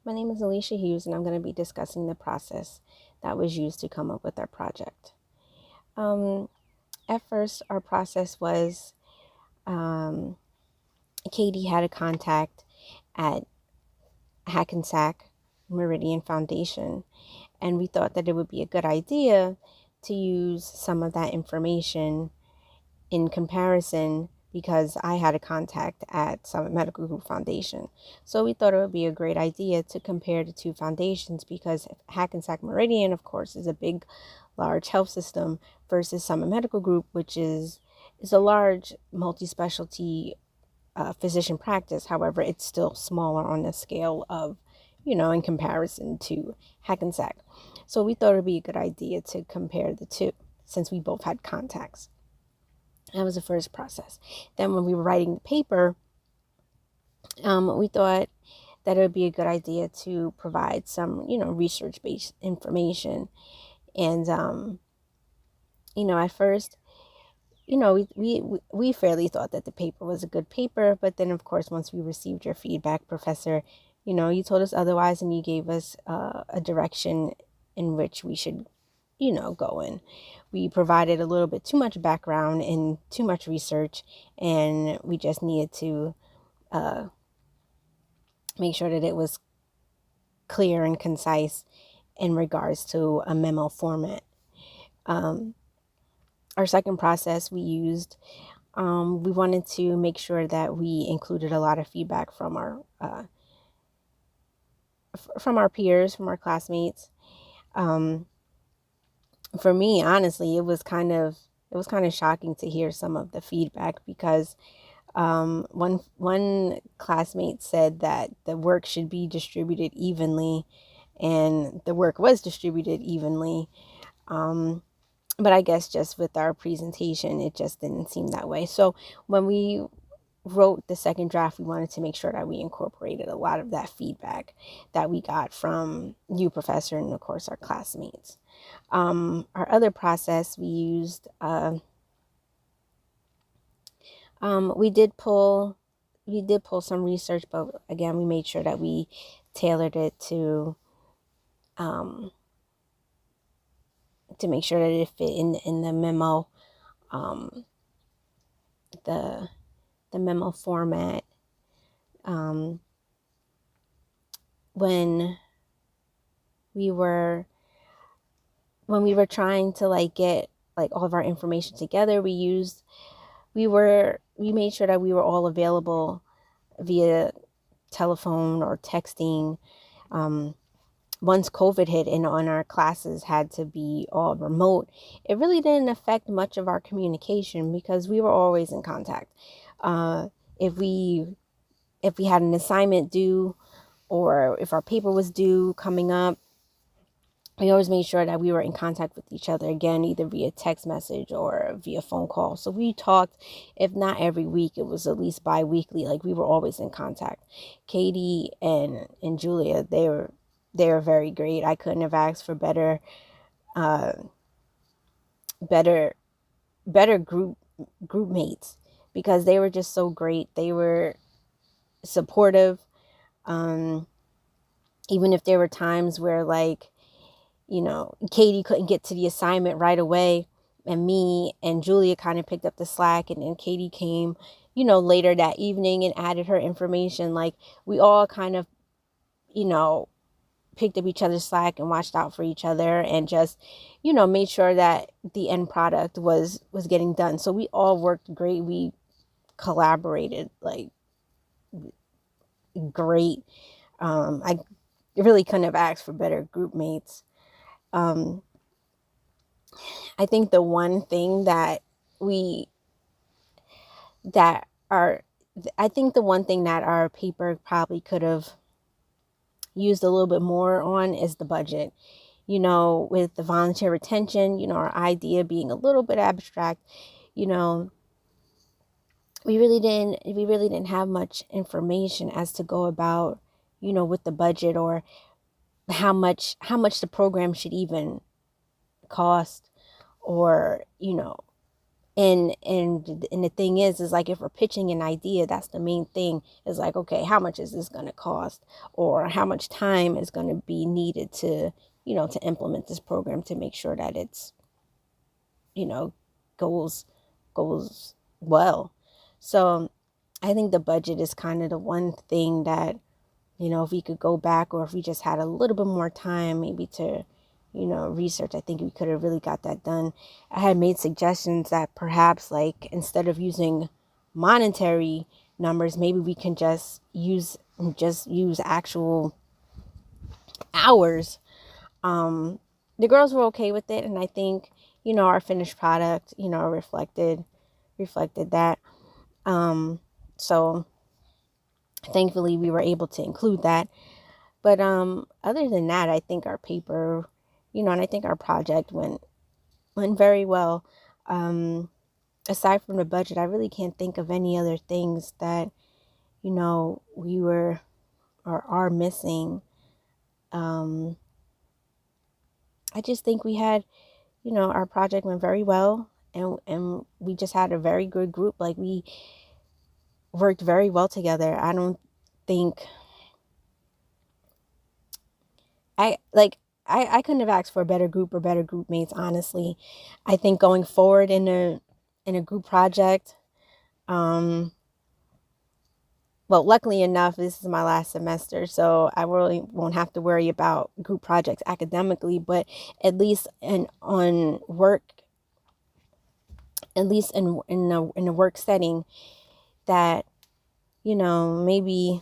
My name is Alicia Hughes, and I'm going to be discussing the process that was used to come up with our project. Um, at first, our process was um, Katie had a contact at Hackensack Meridian Foundation, and we thought that it would be a good idea to use some of that information in comparison because I had a contact at Summit Medical Group Foundation. So we thought it would be a great idea to compare the two foundations because Hackensack Meridian, of course, is a big, large health system versus Summit Medical Group, which is a large multi-specialty physician practice. However, it's still smaller on the scale of, in comparison to Hackensack. So we thought it would be a good idea to compare the two since we both had contacts. That was the first process. Then when we were writing the paper, we thought that it would be a good idea to provide some, research-based information. And, at first, we fairly thought that the paper was a good paper. But then, of course, once we received your feedback, Professor, you told us otherwise and you gave us a direction in which we should, go in. We provided a little bit too much background and too much research, and we just needed to make sure that it was clear and concise in regards to a memo format. Our second process we used, we wanted to make sure that we included a lot of feedback from our peers, from our classmates. For me, honestly, it was kind of shocking to hear some of the feedback because one classmate said that the work should be distributed evenly, and the work was distributed evenly. But I guess just with our presentation, it just didn't seem that way. So when we wrote the second draft, we wanted to make sure that we incorporated a lot of that feedback that we got from you, Professor, and of course our classmates. Our other process we used, we did pull some research, but again, we made sure that we tailored it um, to make sure that it fit in the memo, the memo format. Um, when we were trying to get all of our information together, we made sure that we were all available via telephone or texting. Once COVID hit and on our classes had to be all remote, it really didn't affect much of our communication because we were always in contact. If we had an assignment due, or if our paper was due coming up, we always made sure that we were in contact with each other again, either via text message or via phone call. So we talked, if not every week, it was at least bi-weekly. Like, we were always in contact. Katie and Julia, they were very great. I couldn't have asked for uh, better group mates because they were just so great. They were supportive. Even if there were times where Katie couldn't get to the assignment right away, and me and Julia kind of picked up the slack, and then Katie came, later that evening and added her information. Like, we all kind of, picked up each other's slack and watched out for each other and just, made sure that the end product was getting done. So we all worked great. We collaborated like great. I really couldn't have asked for better group mates. Um, I think the one thing we that our I think the one thing that our paper probably could have used a little bit more on is the budget. With the volunteer retention, our idea being a little bit abstract, you know, we really didn't have much information as to go about, with the budget, or how much the program should even cost, or And the thing is like, if we're pitching an idea, that's the main thing, is like, okay, how much is this going to cost, or how much time is going to be needed to, to implement this program, to make sure that it's, you know goes goes well. So I think the budget is kind of the one thing that, if we could go back, or if we just had a little bit more time maybe to, research, I think we could have really got that done. I had made suggestions that perhaps, like, instead of using monetary numbers, maybe we can just use actual hours. The girls were okay with it, and I think, our finished product, reflected that. So thankfully we were able to include that. But other than that, I think our paper, and I think our project went very well. Aside from the budget, I really can't think of any other things that, we were or are missing. Um, I just think we had, our project went very well, and we just had a very good group. Like, we worked very well together. I don't think I like I couldn't have asked for a better group or better group mates, honestly. I think going forward in a group project, um well, luckily enough, this is my last semester, so I really won't have to worry about group projects academically, but at least in on work, at least in a work setting, that, maybe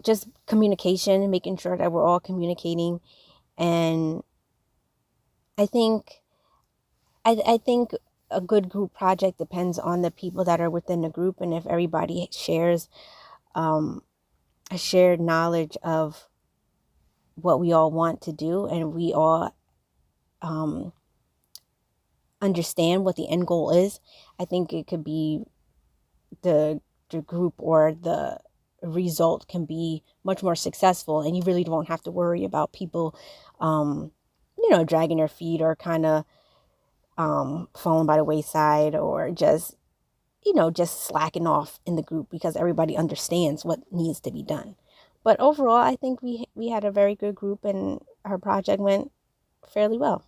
just communication, making sure that we're all communicating. And I think I think a good group project depends on the people that are within the group, and if everybody shares um, a shared knowledge of what we all want to do, and we all um, understand what the end goal is, I think it could be the group, or the result can be much more successful, and you really don't have to worry about people, um, dragging their feet, or kind of falling by the wayside, or just slacking off in the group, because everybody understands what needs to be done. But overall, I think we had a very good group, and our project went fairly well.